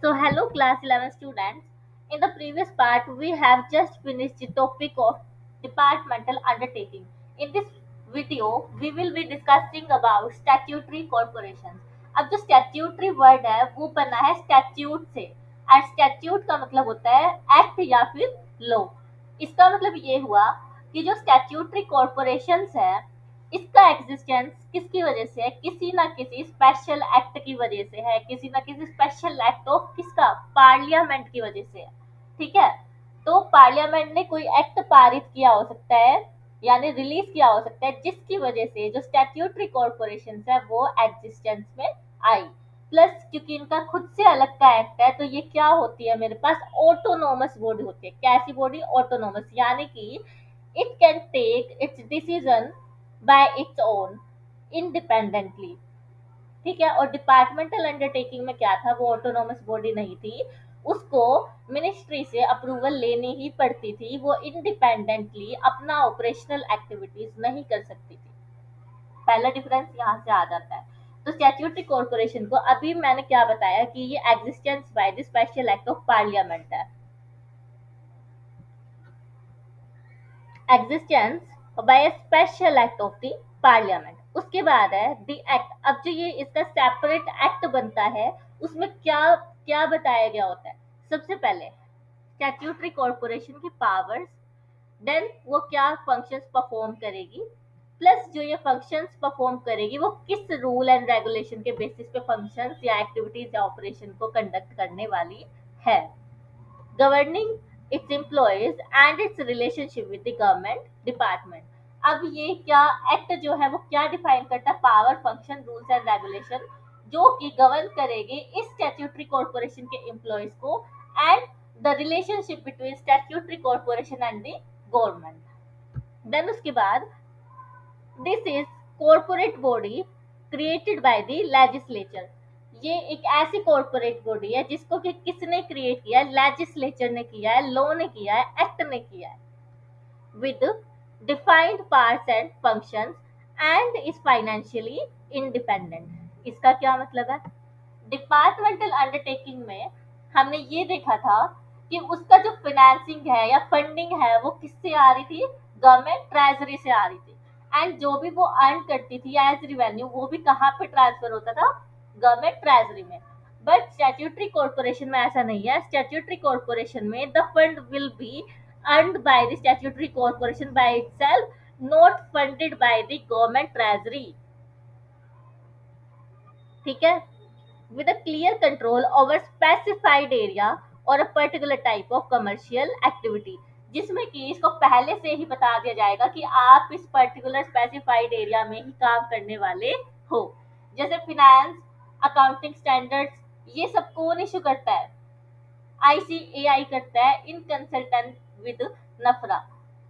So, hello class 11 students. In the previous part, we have just finished the topic of departmental undertaking. In this video, we will be discussing about statutory corporations. अब जो statutory word है वो बना है statute से और statute का मतलब होता है एक्ट या फिर लॉ। इसका मतलब ये हुआ कि जो statutory corporations है इसका एग्जिस्टेंस किसकी वजह से है? किसी ना किसी स्पेशल एक्ट की वजह से है, किसी ना किसी स्पेशल एक्ट ऑफ किसका? पार्लियामेंट की वजह से है। ठीक है, तो पार्लियामेंट ने कोई एक्ट पारित किया हो सकता है, यानी रिलीज किया हो सकता है, जिसकी वजह से जो स्टैट्यूटरी कॉर्पोरेशन है वो एग्जिस्टेंस में आई। प्लस क्योंकि इनका खुद से अलग का एक्ट है तो ये क्या होती है, मेरे पास ऑटोनोमस बॉडी होती है। कैसी बॉडी? ऑटोनोमस, यानी कि it can take its decision by its own independently. ठीक है, और डिपार्टमेंटल अंडरटेकिंग में क्या था, वो ऑटोनोमस बॉडी नहीं थी, उसको मिनिस्ट्री से अप्रूवल लेनी ही पड़ती थी, वो इंडिपेंडेंटली अपना ऑपरेशनल एक्टिविटीज नहीं कर सकती थी। पहला डिफरेंस यहाँ से आ जाता है। तो स्टैट्यूटरी कॉर्पोरेशन को अभी मैंने क्या बताया कि ये existence by the special act of parliament है, existence by special act of the parliament. उसके बाद है द एक्ट। अब जो ये इसका सेपरेट एक्ट बनता है उसमें क्या क्या बताया गया होता है? सबसे पहले स्टैट्यूटरी कॉर्पोरेशन की पावर्स, देन वो क्या फंक्शंस परफॉर्म करेगी, प्लस जो ये फंक्शंस परफॉर्म करेगी वो किस रूल एंड रेगुलेशन के बेसिस पे फंक्शंस या एक्टिविटीज या ऑपरेशन को कंडक्ट करने वाली है, governing its employees and its relationship with the government department। अब ये क्या एक्ट जो है वो क्या डिफाइन करता है? Power, function, rules and regulation जो कि गवर्न करेंगे इस स्टैट्यूटरी कॉर्पोरेशन के एम्प्लॉयज को and the relationship between statutory corporation and the government. Then उसके बाद this is corporate body created by the legislature. ये एक ऐसी कॉर्पोरेट बॉडी है जिसको कि किसने क्रिएट किया है? लेजिस्लेचर ने किया है, लॉ ने किया है, एक्ट ने किया है, with defined parts and functions and is financially independent. इसका क्या मतलब है? डिपार्टमेंटल अंडरटेकिंग में हमने ये देखा था कि उसका जो फाइनेंसिंग है या फंडिंग है वो किससे आ रही थी? गवर्नमेंट ट्रेजरी से आ रही थी। एंड जो भी वो अर्न करती थी एज रिवेन्यू वो भी कहाँ पे ट्रांसफर होता था? गवर्नमेंट ट्रेजरी में। बट स्टैट्यूटरी कॉर्पोरेशन में ऐसा नहीं है। स्टैट्यूटरी कॉर्पोरेशन में the fund will be earned by the statutory corporation by itself, not funded by the government treasury. ठीक है, with a clear control over specified area or a particular type of commercial activity, जिसमें कि इसको पहले से ही बता दिया जाएगा कि आप इस पर्टिकुलर स्पेसिफाइड एरिया में ही काम करने वाले हो। जैसे फिनेंस, अकाउंटिंग स्टैंडर्ड्स, ये सब कौन इशू करता है? आईसीएआई करता है इन कंसल्टेंट विद नफरा।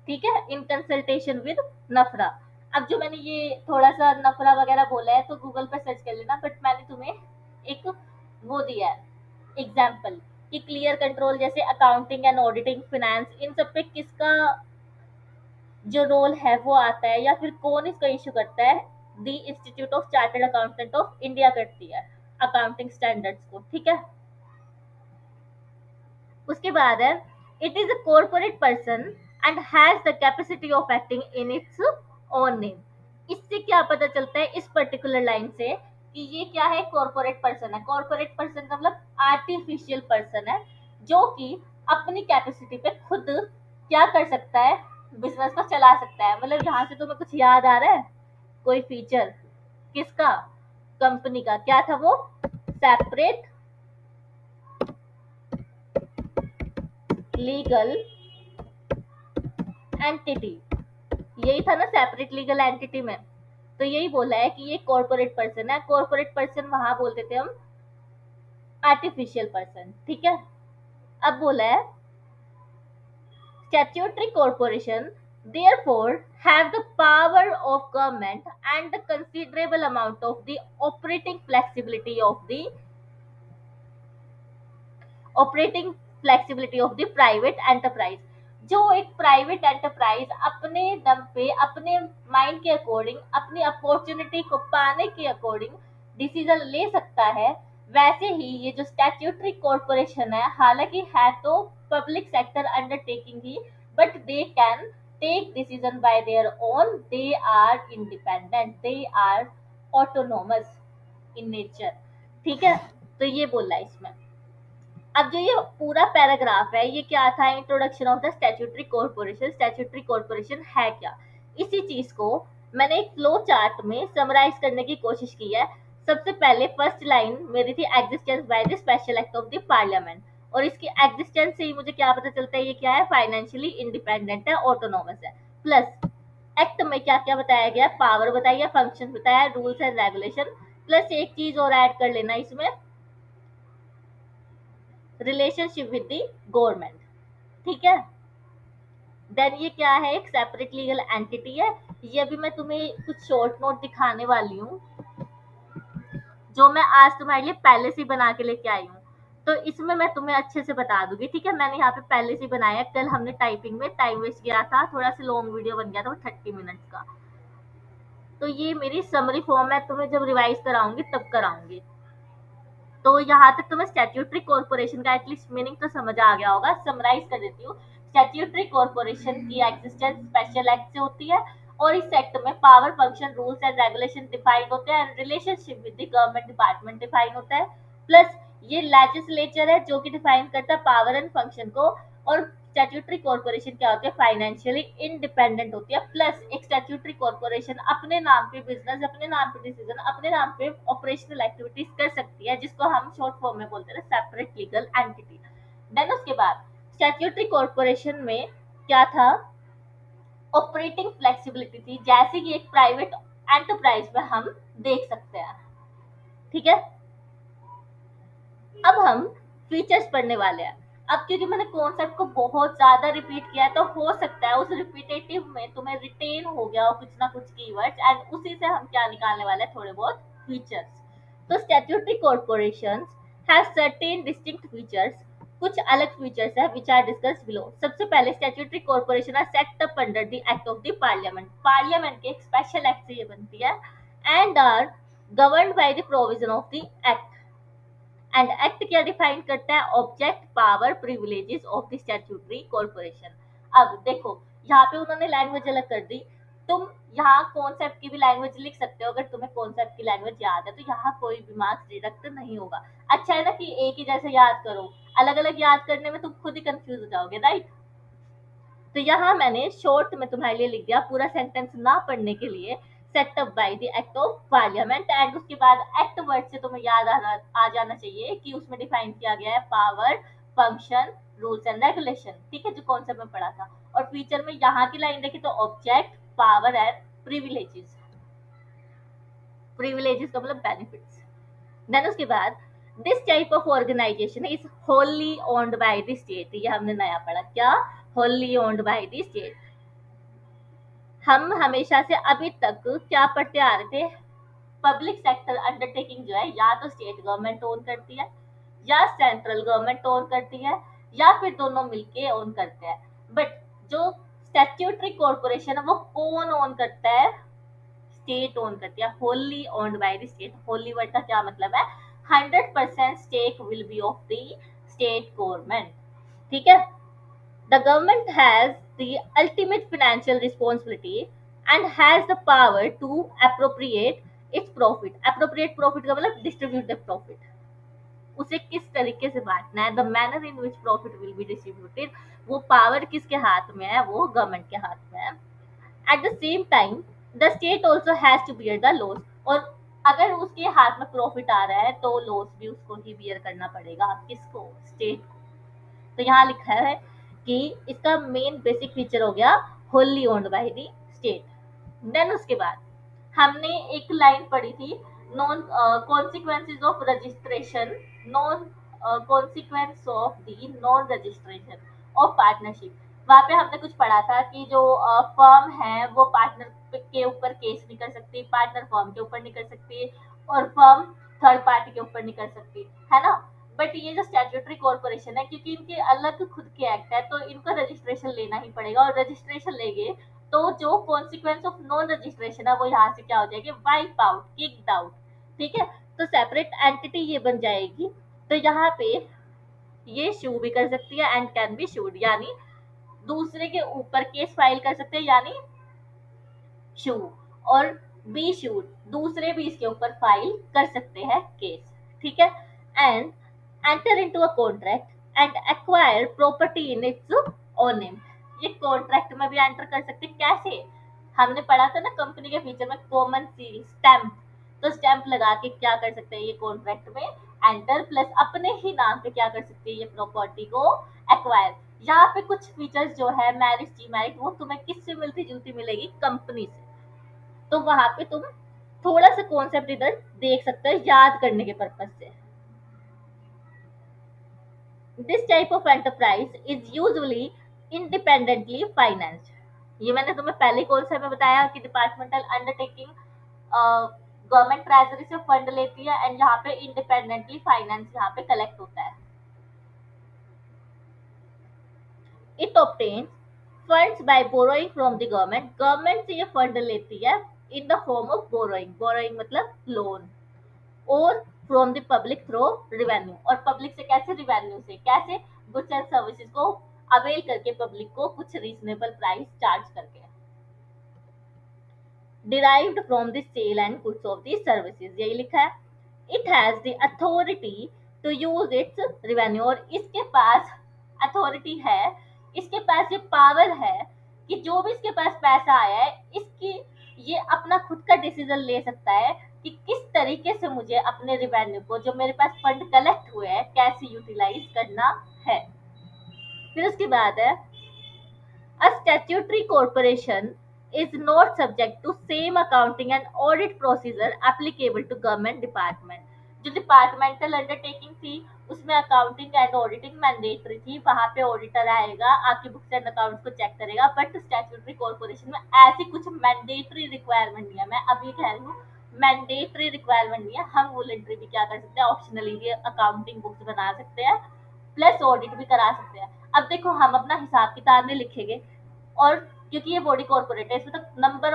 ठीक है, इन कंसल्टेशन विद नफरा। अब जो मैंने ये थोड़ा सा नफरा वगैरह बोला है तो गूगल पर सर्च कर लेना, बट मैंने तुम्हें एक वो दिया है एग्जाम्पल कि क्लियर कंट्रोल, जैसे अकाउंटिंग एंड ऑडिटिंग, फिनेंस, इन सब पे किसका जो रोल है वो आता है, या फिर कौन इसका इशू करता है? The institute of chartered accountant of India करती है अकाउंटिंग स्टैंडर्ड्स को। ठीक है, उसके बाद है it is a corporate person and has the capacity of acting in its own name. इससे क्या पता चलता है इस पर्टिकुलर लाइन से कि ये क्या है? कॉर्पोरेट पर्सन है। कॉर्पोरेट पर्सन का मतलब आर्टिफिशियल पर्सन है जो कि अपनी कैपेसिटी पे खुद क्या कर सकता है? बिजनेस को चला सकता है। मतलब यहाँ से तुम्हें कुछ याद आ रहा है? कोई फीचर किसका? कंपनी का। क्या था वो? Separate legal entity. यही था ना सेपरेट लीगल एंटिटी में? तो यही बोला है कि ये कॉर्पोरेट पर्सन है। कॉर्पोरेट पर्सन वहां बोलते थे हम आर्टिफिशियल पर्सन। ठीक है, अब बोला है statutory corporation therefore have the power of government and the considerable amount of the operating flexibility of the private enterprise। जो एक प्राइवेट एंटरप्राइज अपने दम पे, अपने माइंड के अकॉर्डिंग, अपनी अपॉर्चुनिटी को पाने के अकॉर्डिंग डिसीजन ले सकता है, वैसे ही ये जो स्टैट्यूटरी कॉरपोरेशन है, हालांकि है तो पब्लिक सेक्टर अंडरटेकिंग ही, but they can take decision by their own, they are independent, they are autonomous in nature. ठीक है, तो ये बोला है इसमें। अब जो ये पूरा पैराग्राफ है, ये क्या था, introduction of the statutory corporation. Statutory corporation है क्या, इसी चीज को मैंने एक फ्लो चार्ट में समराइज करने की कोशिश की है। सबसे पहले फर्स्ट लाइन मेरी थी existence by the special act of the parliament, और इसकी एग्जिस्टेंस से ही मुझे क्या पता चलता है, ये क्या है, फाइनेंशियली इंडिपेंडेंट है, ऑटोनोमस है। प्लस एक्ट में क्या क्या बताया गया, पावर बताइए, फंक्शन बताया, रूल्स एंड रेगुलेशन, प्लस एक चीज और ऐड कर लेना इसमें, रिलेशनशिप विद द गवर्नमेंट। ठीक है, देन ये क्या है, एक सेपरेट लीगल एंटिटी है। ये भी मैं तुम्हें कुछ शॉर्ट नोट दिखाने वाली हूँ, जो मैं आज तुम्हारे लिए पहले से ही बना के लेके आई हूँ, तो इसमें मैं तुम्हें अच्छे से बता दूंगी। ठीक है, मैंने यहाँ पे पहले से ही बनाया है, कल हमने टाइपिंग में टाइम वेस्ट किया था, थोड़ा सा लॉन्ग वीडियो बन गया था वो 30 मिनट्स का। तो ये मेरी समरी फॉर्म है, तुम्हें जब रिवाइज कराऊंगी तब कराऊंगी। तो यहाँ तक तुम्हें स्टैट्यूटरी कॉर्पोरेशन का एटलीस्ट मीनिंग तो समझ आ गया होगा। समराइज कर देती हूँ। स्टैट्यूटरी कॉर्पोरेशन की एग्जिस्टेंस स्पेशल एक्ट से होती है, और इस एक्ट में power, function, rules and regulation defined होते हैं, relationship with the government department define होता है। प्लस ये लेजिस्लेचर है जो कि डिफाइन करता है पावर एंड फंक्शन को, और स्टैट्यूटरी कॉर्पोरेशन क्या होती है, फाइनेंशियली इंडिपेंडेंट होती है। प्लस एक स्टैट्यूटरी कॉर्पोरेशन अपने नाम पे बिजनेस, अपने नाम पे डिसीजन, अपने नाम पे ऑपरेशनल एक्टिविटीज कर सकती है, जिसको हम शॉर्ट फॉर्म में बोलते हैं सेपरेट लीगल एंटिटी। देन उसके बाद स्टैट्यूटरी कॉर्पोरेशन में क्या था, ऑपरेटिंग फ्लेक्सिबिलिटी थी, जैसे कि एक प्राइवेट एंटरप्राइज में हम देख सकते हैं। ठीक है, अब हम फीचर्स पढ़ने वाले हैं। अब क्योंकि मैंने कॉन्सेप्ट को बहुत ज्यादा रिपीट किया है, तो हो सकता है उस रिपीटेटिव में तुम्हें रिटेन हो गया हो कुछ ना कुछ कीवर्ड्स, एंड उसी से हम क्या निकालने वाले हैं, थोड़े बहुत फीचर्स। तो statutory corporations have certain distinct features, कुछ अलग फीचर्स है विच आर डिस्कस बिलो। सबसे पहले statutory corporation are set up under the act of the parliament, parliament के एक स्पेशल एक्ट से ये बनती है, and are governed by the provision of the act. And act क्या डिफाइन करता है, object, power, privileges of the statutory corporation. अब देखो, यहाँ पे उन्होंने लैंग्वेज अलग कर दी। तुम यहाँ कॉन्सेप्ट की भी लैंग्वेज लिख सकते हो, अगर तुम्हें कॉन्सेप्ट की लैंग्वेज याद है तो यहाँ कोई भी मार्क्स डिडक्ट नहीं होगा। अच्छा है ना कि एक ही जैसे याद करो, अलग अलग याद करने में तुम खुद ही कंफ्यूज हो जाओगे, राइट। तो यहाँ मैंने शॉर्ट में तुम्हारे लिए लिख दिया, पूरा सेंटेंस ना पढ़ने के लिए, set up by the act of parliament. And उसके बाद एक्ट वर्ड से तुम्हें याद आ जाना चाहिए कि उसमें डिफाइन किया गया है power, function, rules and regulation. ठीक है, जो कॉन्सेप्ट में पढ़ा था। और फीचर में यहाँ की लाइन देखी तो object, power and privileges, privileges का मतलब बेनिफिट्स। देन उसके बाद this type of organisation is wholly owned by the state, ये हमने नया पढ़ा, क्या, wholly owned by the state. हम हमेशा से अभी तक क्या पढ़ते आ रहे थे, पब्लिक सेक्टर अंडरटेकिंग जो है या तो स्टेट गवर्नमेंट ओन करती है, या सेंट्रल गवर्नमेंट ओन करती है, या फिर दोनों मिलके ओन करते हैं। बट जो स्टैट्यूटरी कॉर्पोरेशन है वो कौन ओन करता है, स्टेट ओन करती है, wholly owned by the state. Wholly word का क्या मतलब है, 100% stake will be of the state government. ठीक है, the government has the ultimate financial responsibility and has the power to appropriate its profit. Appropriate profit का मतलब distribute the profit. उसे किस तरीके से बांटना है, the manner in which profit will be distributed, वो पावर किसके हाथ में है, वो गवर्नमेंट के हाथ में है। At the same time, the state also has to bear the loss. और अगर उसके हाथ में प्रॉफिट आ रहा है तो लॉस भी उसको ही बियर करना पड़ेगा, किसको, स्टेट को। तो यहाँ लिखा है कि इसका मेन बेसिक फीचर हो गया wholly owned by the state. Then उसके बाद हमने एक लाइन पढ़ी थी, non consequences of registration, non consequence of the non registration of partnership. वहां पे हमने कुछ पढ़ा था कि जो फर्म है वो पार्टनर के ऊपर केस नहीं कर सकती, पार्टनर फर्म के ऊपर नहीं कर सकती, और फर्म थर्ड पार्टी के ऊपर नहीं कर सकती, है ना। बट ये जो स्टैट्यूटरी कॉर्पोरेशन है, क्योंकि इनके अलग खुद के एक्ट है, तो इनको रजिस्ट्रेशन लेना ही पड़ेगा, और रजिस्ट्रेशन लेंगे तो जो कॉन्सिक्वेंस ऑफ नॉन रजिस्ट्रेशन है वो यहाँ से क्या हो जाएगी, वाइप आउट, किक्ड आउट। ठीक है, तो सेपरेट एंटिटी ये बन जाएगी। तो यहाँ पे ये शू भी कर सकती है एंड कैन बी शूड, यानी दूसरे के ऊपर केस फाइल कर सकते हैं, यानी शू, और बी शूड, दूसरे भी इसके ऊपर फाइल कर सकते हैं केस, ठीक है। And enter into a contract and acquire property in its own name. ये कॉन्ट्रैक्ट में भी एंटर कर सकते हैं, कैसे? हमने पढ़ा था ना कंपनी के फीचर में कॉमन सील स्टैम्प, तो स्टैम्प लगा के क्या कर सकते हैं ये कॉन्ट्रैक्ट में एंटर, प्लस अपने ही नाम पे क्या कर सकते हैं ये प्रॉपर्टी को एक्वायर। यहाँ पे कुछ फीचर्स जो है मैरिज डीमेरिट वो तुम्हें किससे मिलती जुलती मिलेगी, कंपनी से। तो वहां पे तुम थोड़ा सा कॉन्सेप्ट इधर देख सकते हो याद करने के पर्पज से। This type of enterprise is usually independently financed. ये मैंने तुम्हें पहले कॉन्सेप्ट में बताया कि डिपार्टमेंटल अंडरटेकिंग गवर्नमेंट ट्रेजरी से फंड लेती है एंड यहाँ पे इंडिपेंडेंटली फाइनेंस यहाँ पे कलेक्ट होता है। It obtains funds by borrowing from the government, government से ये फंड लेती है in the form of borrowing, borrowing मतलब लोन, और from the public through revenue, और पब्लिक से कैसे, रिवेन्यू से कैसे, गुड्स एंड सर्विसेज को अवेल करके पब्लिक को कुछ रीजनेबल प्राइस चार्ज करके, derived from the sale and goods of the services, यही लिखा है। it has the authority to use its revenue, और इसके पास अथॉरिटी है, इसके पास ये पावर है कि जो भी इसके पास पैसा आया है इसकी ये अपना खुद का डिसीजन ले सकता है कि किस तरीके से मुझे अपने रिवेन्यू को जो मेरे पास फंड कलेक्ट हुए हैं कैसे यूटिलाइज करना है। फिर उसके बाद है a statutory corporation is not subject to same accounting and audit procedure applicable to government department। जो डिपार्टमेंटल अंडरटेकिंग थी उसमें अकाउंटिंग एंड ऑडिटिंग मैंडेटरी थी, वहां पे ऑडिटर आएगा आपकी बुक्स एंड अकाउंट्स को चेक करेगा, बट स्टैट्यूटरी कॉर्पोरेशन में ऐसी कुछ मैंडेटरी रिक्वायरमेंट नहीं है। मैं अभी कह रही हूँ मैंडेटरी रिक्वायरमेंट नहीं है, हम वॉलंटरी भी क्या कर सकते हैं, ऑप्शनली भी अकाउंटिंग बुक्स बना सकते हैं प्लस ऑडिट भी करा सकते हैं। अब देखो हम अपना हिसाब किताब नहीं लिखेंगे, और क्योंकि ये बॉडी कॉर्पोरेट है इसमें तो नंबर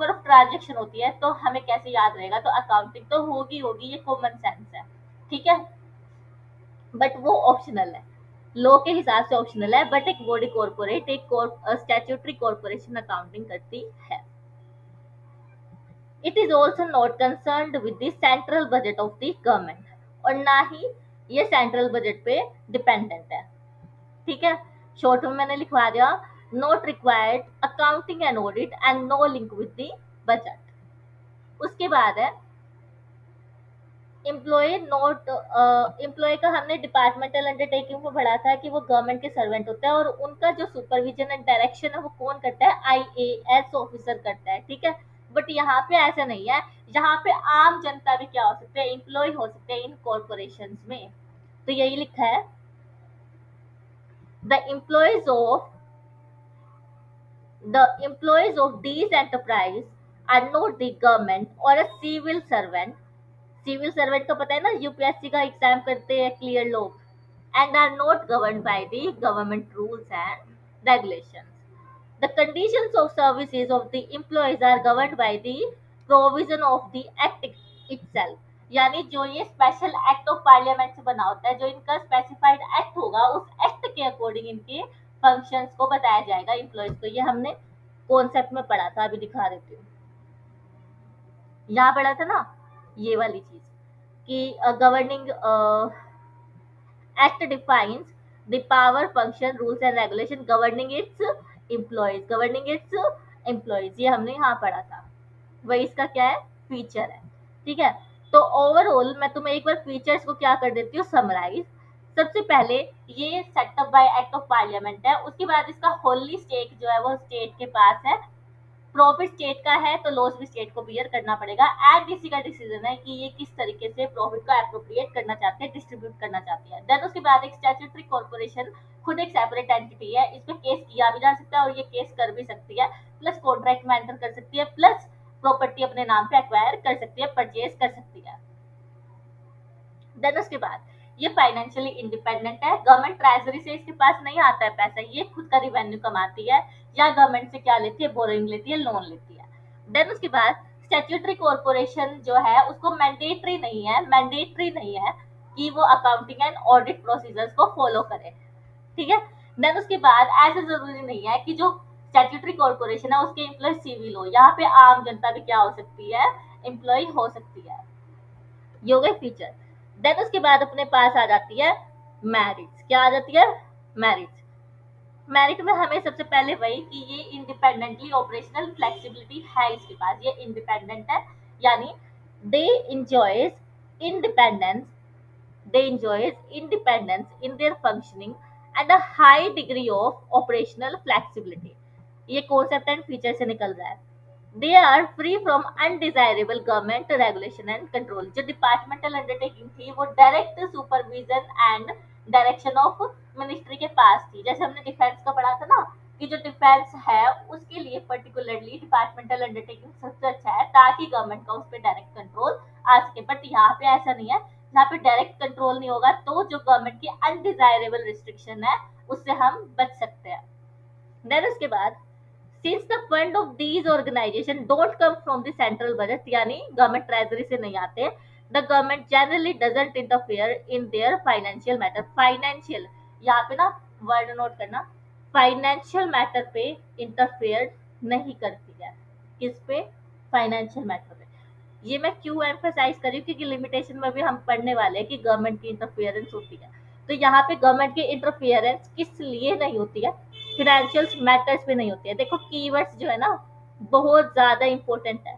ऑफ ट्रांजेक्शन होती है, तो हमें कैसे याद रहेगा, तो अकाउंटिंग तो होगी होगी, ये कॉमन सेंस है, ठीक है। बट वो ऑप्शनल है, लॉ के हिसाब से ऑप्शनल है, बट एक बॉडी कॉर्पोरेट एक स्टैट्यूटरी कॉर्पोरेशन अकाउंटिंग करती है। It is also not concerned with the central budget of the government, और ना ही ये सेंट्रल बजट पे डिपेंडेंट है, ठीक है। शॉर्ट में मैंने लिखवा दिया not required accounting and audit and no link with the budget. उसके बाद है एम्प्लॉय का हमने डिपार्टमेंटल अंडरटेकिंग में पढ़ा था कि वो गवर्नमेंट के सर्वेंट होता है, और उनका जो सुपरविजन एंड डायरेक्शन है वो कौन करता है, आईएएस ऑफिसर करता है, ठीक है। बट यहाँ पे ऐसा नहीं है, यहाँ पे आम जनता भी क्या हो सकते हैं, एम्प्लॉय हो सकते हैं इन कॉर्पोरेशन में। तो यही लिखा है the employees of the employees of these enterprise are not the government or a civil servant। Civil servant का पता है ना, यूपीएससी का एग्जाम करते हैं क्लियर लोग, and are not govern by the government rules and regulations. The conditions of services of the employees are governed by the provision of the act itself, यानी जो ये स्पेशल एक्ट ऑफ पार्लियामेंट से बना होता है, जो इनका स्पेसिफाइड एक्ट होगा उस एक्ट के अकॉर्डिंग इनके फंक्शंस को बताया जाएगा एम्प्लॉयज को। ये हमने कॉन्सेप्ट में पढ़ा था, अभी दिखा देती हूँ। यहाँ पढ़ा था ना ये वाली चीज कि governing act defines the power function rules and regulation governing it's employees, ये हमने यहाँ पढ़ा था, वही इसका क्या है, फीचर है, ठीक है। तो ओवरऑल मैं तुम्हें एक बार फीचर्स को क्या कर देती हूँ, समराइज। सबसे पहले ये setup bye act of parliament है, उसके बाद इसका होली स्टेक जो है वो स्टेट के पास है, प्रॉफिट स्टेट का है तो लॉस भी स्टेट को बियर करना पड़ेगा, एंड इसी का डिसीजन है कि ये किस तरीके से प्रॉफिट को एप्रोप्रिएट करना चाहते हैं, डिस्ट्रीब्यूट करना चाहती है। देन उसके बाद एक स्टैट्यूटरी कॉर्पोरेशन खुद एक सेपरेट एंटिटी है, इस पे केस किया भी जा सकता है और ये केस कर भी सकती है, प्लस कॉन्ट्रैक्ट में एंटर कर सकती है, प्लस प्रॉपर्टी अपने नाम पे एक्वायर कर सकती है, परचेज कर सकती है। देन उसके बाद ये फाइनेंशियली इंडिपेंडेंट है, गवर्नमेंट ट्रेजरी से इसके पास नहीं आता है पैसा, ये खुद का रिवेन्यू कमाती है, या गवर्नमेंट से क्या लेती है, बोरोइंग लेती है, लोन लेती है। देन उसके बाद स्टैट्यूटरी कॉर्पोरेशन जो है उसको मैंडेटरी नहीं है कि वो अकाउंटिंग एंड ऑडिट प्रोसीजर्स को फॉलो करे, ठीक है। देन उसके बाद ऐसा जरूरी नहीं है कि जो स्टैट्यूटरी कॉर्पोरेशन है उसके एम्प्लॉय सिविल हो, यहाँ पे आम जनता भी क्या हो सकती है, एम्प्लॉय हो सकती है। ये हो गए फीचर। देन उसके बाद अपने पास आ जाती है मैरिट्स। क्या आ जाती है, मैरिट्स। मेरिट में हमें सबसे पहले वही कि ये इंडिपेंडेंटली ऑपरेशनल फ्लेक्सिबिलिटी है, इसके पास ये इंडिपेंडेंट है, यानी they enjoys independence they enjoys independence in their functioning and a high degree of operational flexibility। ये कॉन्सेप्ट एंड फीचर से निकल रहा है। They are free from undesirable government regulation and control. जो डिपार्टमेंटल अंडरटेकिंग थी वो direct supervision and direction of ministry के पास थी। जैसे हमने डिफेंस का पढ़ा था ना कि जो डिफेंस है उसके लिए पर्टिकुलरली डिपार्टमेंटल अंडरटेकिंग सबसे अच्छा है ताकि गवर्नमेंट का उस पर डायरेक्ट कंट्रोल आ सके। बट यहाँ पे ऐसा नहीं है, यहाँ पे डायरेक्ट कंट्रोल नहीं होगा तो जो गवर्नमेंट की अनडिजायरेबल रिस्ट्रिक्शन है उससे हम बच सकते हैं। देन उसके बाद since the fund of these organization don't come from the central budget, यानी गवर्नमेंट ट्रेजरी से नहीं आते, the government generally doesn't interfere in their financial matter। Financial, यहाँ पे ना वर्ड नोट करना, फाइनेंशियल मैटर पे इंटरफेयर नहीं करती है। किस पे, फाइनेंशियल मैटर पे। ये मैं क्यों एम्फेसाइज कर रही हूँ क्योंकि लिमिटेशन में भी हम पढ़ने वाले हैं कि गवर्नमेंट की इंटरफेरेंस होती है। तो यहाँ पे गवर्नमेंट की इंटरफेरेंस किस लिए नहीं होती है, फिनेंशियल मैटर्स पे नहीं होती है। देखो कीवर्ड्स जो है ना बहुत ज्यादा इंपॉर्टेंट है,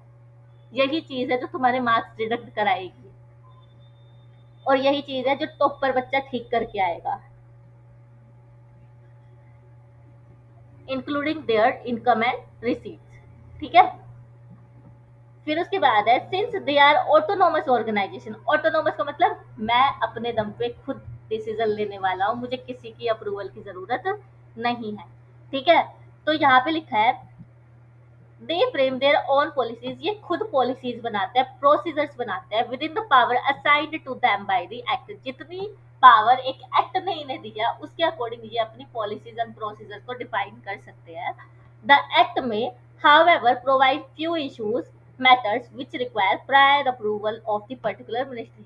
यही चीज है जो तुम्हारे मार्क्स डिडक्ट कराएगी और यही चीज है जो टॉप पर बच्चा ठीक करके आएगा। Including their income and receipts, ठीक है। फिर उसके बाद है since they are autonomous organisation. Autonomous का मतलब मैं अपने दम पे खुद डिसीजन लेने वाला हूँ, मुझे किसी की अप्रूवल की जरूरत नहीं है, ठीक है। तो यहाँ पे लिखा है they frame their own policies, ये खुद पॉलिसीज बनाते हैं, प्रोसीजर्स बनाते हैं within the power assigned to them by the act. जितनी पावर एक एक्ट ने इन्हें दिया उसके अकॉर्डिंग ये अपनी पॉलिसीज एंड प्रोसीजर्स को डिफाइन कर सकते हैं। द एक्ट में however provide few issues matters which require prior approval of the particular ministry।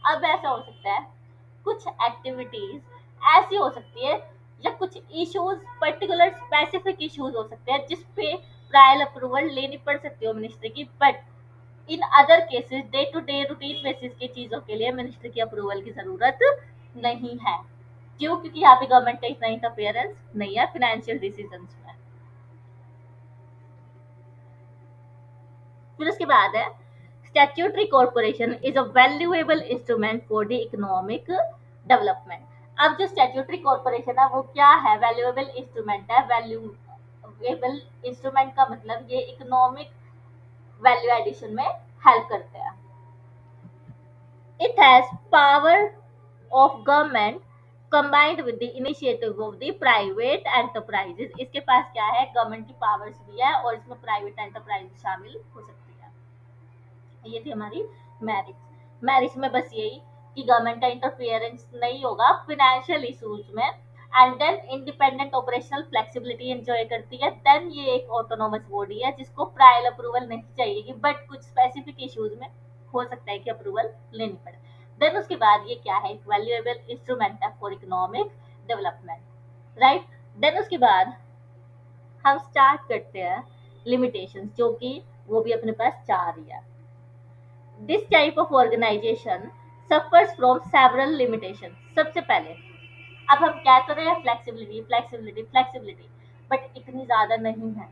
अब ऐसा हो सकता है कुछ एक्टिविटीज ऐसी हो सकती है या कुछ इश्यूज पर्टिकुलर स्पेसिफिक इश्यूज हो सकते हैं जिसपे ट्रायल अप्रूवल लेनी पड़ सकती है मिनिस्ट्री की। But in other cases day to day routine basis की चीजों के लिए मिनिस्ट्री की अप्रूवल की जरूरत नहीं है। क्यों, क्योंकि यहाँ पे गवर्नमेंट का इतना इंटरफेरेंस नहीं है फाइनेंशियल डिसीजंस में। फिर उसके बाद है statutory corporation is a valuable instrument for the economic development. अब जो स्टैट्यूटरी कॉर्पोरेशन है वो क्या है, वैल्यूएबल इंस्ट्रूमेंट है। वैल्यूएबल इंस्ट्रूमेंट का मतलब ये इकोनॉमिक वैल्यू एडिशन में हेल्प करते हैं। It has power of government combined with the initiative of the private enterprises। इसके पास क्या है, गवर्नमेंट की पावर्स भी है और इसमें प्राइवेट एंटरप्राइज शामिल हो सकती है। ये थी हमारी मैरिज। मैरिज में बस यही कि गवर्नमेंट का इंटरफियरेंस नहीं होगा फाइनेंशियल इश्यूज में, and then independent operational flexibility enjoy करती है। देन ये एक ऑटोनोमस बॉडी है जिसको प्रायर अप्रूवल नहीं चाहिए, बट कुछ स्पेसिफिक इश्यूज में हो सकता है कि अप्रूवल लेनी पड़े। देन उसके बाद ये क्या है, एक वैल्यूएबल इंस्ट्रूमेंट है for economic development, right. Then उसके बाद हम स्टार्ट करते हैं लिमिटेशंस, जो कि वो भी अपने पास चार ही है। This type of organization suffers from several limitations। सबसे पहले अब हम क्या कर रहे हैं, फ्लेक्सिबिलिटी फ्लेक्सिबिलिटी फ्लेक्सिबिलिटी, बट इतनी ज्यादा नहीं है,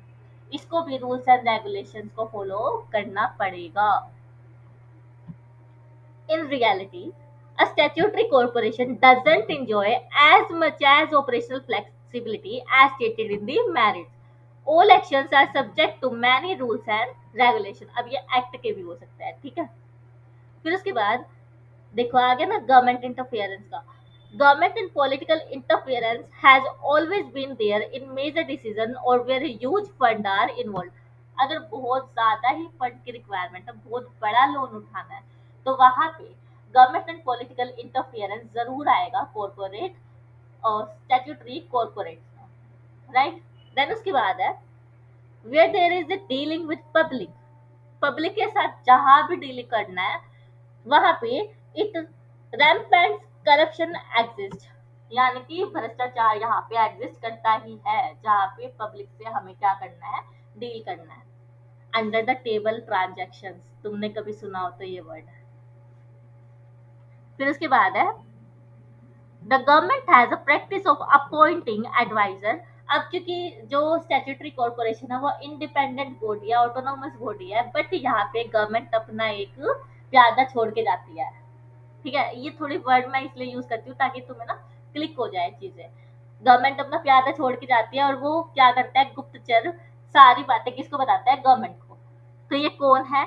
इसको भी रूल्स एंड रेगुलेशंस को फॉलो करना पड़ेगा। In reality, a statutory corporation doesn't enjoy as much as operational flexibility as stated in the merits। All actions are subject to many rules and regulations। अब ये एक्ट के भी हो सकता है, ठीक है। फिर उसके बाद देखो आ गया ना गवर्नमेंट इंटरफेरेंस का। Government in political interference has always been there in major decision और where huge fund are involve. अगर बहुत ज्यादा ही फंड की रिक्वायरमेंट है, बहुत बड़ा लोन उठाना है, तो वहां पे गवर्नमेंट एंड पॉलिटिकल इंटरफेरेंस जरूर आएगा कॉर्पोरेट और स्टैट्यूटरी कॉर्पोरेट में, राइट। देन उसके बाद है where there is the dealing with public. Public के साथ जहां भी डील करना है वहां पे इट रैम्पेंट करप्शन एग्जिस्ट, यानी कि भ्रष्टाचार यहाँ पे एग्जिस्ट करता ही है जहाँ पे पब्लिक से हमें क्या करना है, डील करना है। अंडर द टेबल ट्रांजैक्शंस, तुमने कभी सुना हो तो ये वर्ड। फिर उसके बाद है the government has a practice of appointing advisor. अब क्योंकि जो स्टैट्यूटरी कॉर्पोरेशन है वो इंडिपेंडेंट बॉडी है, ऑटोनोमस बॉडी है, बट यहाँ पे गवर्नमेंट अपना एक प्यादा छोड़ के जाती है। ठीक है, ये थोड़ी वर्ड मैं इसलिए यूज करती हूँ ताकि तुम्हें ना क्लिक हो जाए चीजें। गवर्नमेंट अपना प्यादा छोड़ के जाती है और वो क्या करता है, गुप्तचर सारी बातें किसको बताता है, गवर्नमेंट को। तो ये कौन है,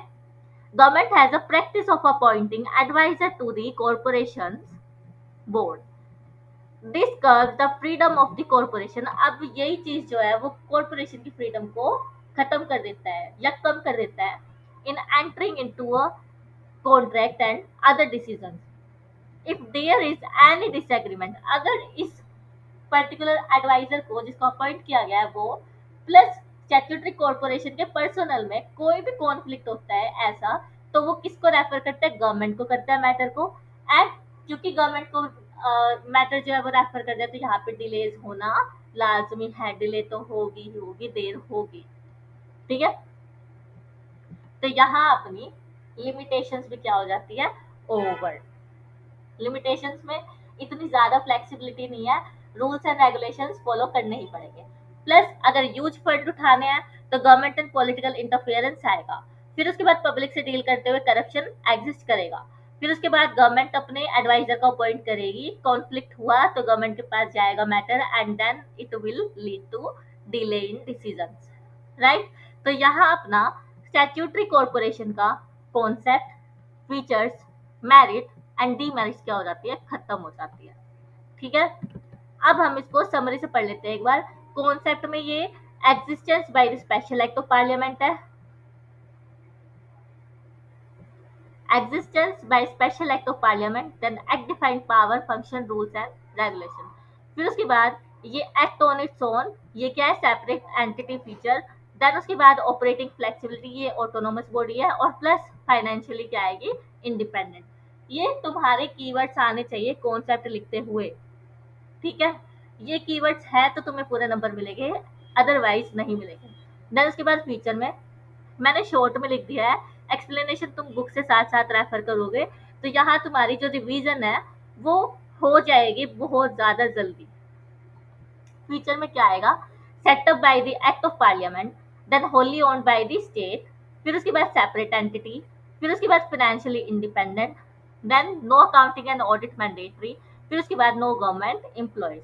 government has a practice of appointing advisor to the corporation board, this curb the freedom of the corporation. अब यही चीज जो है वो कॉर्पोरेशन की फ्रीडम को खत्म कर देता है या कम कर देता है in entering into a contract and other decisions. If there is any disagreement, अगर इस पर्टिकुलर एडवाइजर को जिसको अपॉइंट किया गया है वो प्लस स्टैट्यूटरी कॉर्पोरेशन के पर्सनल में कोई भी कॉन्फ्लिक्ट होता है ऐसा, तो वो किसको रेफर करता है, गवर्नमेंट को करता है मैटर को। एंड क्योंकि गवर्नमेंट को मैटर जो है वो रेफर कर दिया, तो यहाँ पे डिलेज होना लाजमी है, डिले तो होगी ही होगी, देर होगी। ठीक है, तो यहाँ अपनी लिमिटेशंस भी क्या हो जाती है, ओवर। लिमिटेशंस में इतनी ज्यादा फ्लेक्सिबिलिटी नहीं है, रूल्स एंड रेगुलेशंस फॉलो करने ही पड़ेंगे। प्लस अगर ह्यूज फंड उठाने हैं तो गवर्नमेंट एंड पॉलिटिकल इंटरफेरेंस आएगा। फिर उसके बाद पब्लिक से डील करते हुए करप्शन एग्जिस्ट करेगा। फिर उसके बाद गवर्नमेंट अपने एडवाइजर का अपॉइंट करेगी, कॉन्फ्लिक्ट हुआ तो गवर्नमेंट के पास जाएगा matter and then it will lead to delay in decisions, right. तो यहाँ अपना स्टैट्यूटरी कॉर्पोरेशन का concept, features, merit and demerits क्या हो जाती है, खत्म हो जाती है। ठीक है, अब हम इसको समरी से पढ़ लेते हैं एक बार। कॉन्सेप्ट में ये existence by the special act of parliament है, existence by special act of parliament, then act define power function rules and regulation। फिर उसके बाद ये act on its own, ये क्या है, सेपरेट एंटिटी फीचर। देन उसके बाद ऑपरेटिंग फ्लेक्सिबिलिटी, ये ऑटोनोमस बॉडी है, और प्लस फाइनेंशियली क्या आएगी, इंडिपेंडेंट। ये तुम्हारे कीवर्ड्स आने चाहिए कॉन्सेप्ट लिखते हुए। ठीक है, ये कीवर्ड्स है तो तुम्हें पूरे नंबर मिलेंगे, अदरवाइज नहीं मिलेंगे। देन उसके बाद फीचर में मैंने शॉर्ट में लिख दिया है, एक्सप्लेनेशन तुम बुक से साथ साथ रेफर करोगे तो यहाँ तुम्हारी जो रिवीजन है वो हो जाएगी बहुत ज्यादा जल्दी। फीचर में क्या आएगा, setup by the act of parliament, then wholly owned by the state, फिर उसके बाद सेपरेट एंटिटी, फिर उसके बाद financially independent, then no accounting and audit mandatory, फिर उसके बाद नो गवर्नमेंट एम्प्लॉयज।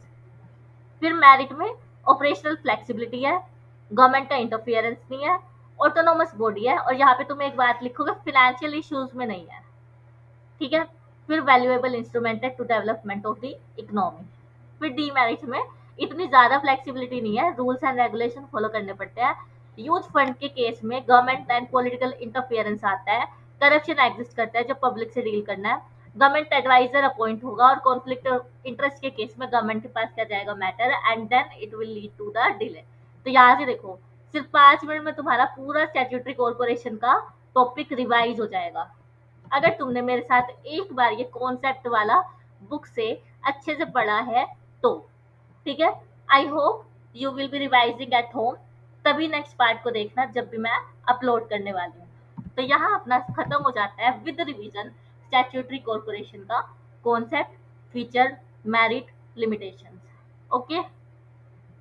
फिर मेरिट में ऑपरेशनल फ्लेक्सिबिलिटी है, गवर्नमेंट का इंटरफियरेंस नहीं है, ऑटोनोमस बॉडी है, और यहाँ पे तुम एक बात लिखोगे फाइनेंशियल इश्यूज में नहीं है। ठीक है, फिर वैल्यूएबल इंस्ट्रूमेंट है to development of the economy. फिर डीमेरिट में इतनी ज्यादा फ्लेक्सिबिलिटी नहीं है, रूल्स एंड रेगुलेशन फॉलो करने पड़ते हैं। यूथ फंड के केस में गवर्नमेंट एंड पॉलिटिकल इंटरफियरेंस आता है, करप्शन एग्जिस्ट करता है जब पब्लिक से डील करना है, गवर्नमेंट एडवाइजर अपॉइंट होगा, और कॉन्फ्लिक्ट ऑफ इंटरेस्ट के केस में गवर्नमेंट के पास क्या जाएगा matter and then it will lead to the delay. तो यहाँ से देखो सिर्फ 5 मिनट में तुम्हारा पूरा स्टैट्यूटरी कॉर्पोरेशन का टॉपिक रिवाइज हो जाएगा अगर तुमने मेरे साथ एक बार ये कॉन्सेप्ट वाला बुक से अच्छे से पढ़ा है तो। ठीक है, I hope you will be revising at home, तभी नेक्स्ट पार्ट को देखना जब भी मैं अपलोड करने वाली हूँ। तो यहाँ अपना खत्म हो जाता है विद रिवीजन स्टैट्यूटरी कॉर्पोरेशन का concept, feature, merit, limitations. Okay.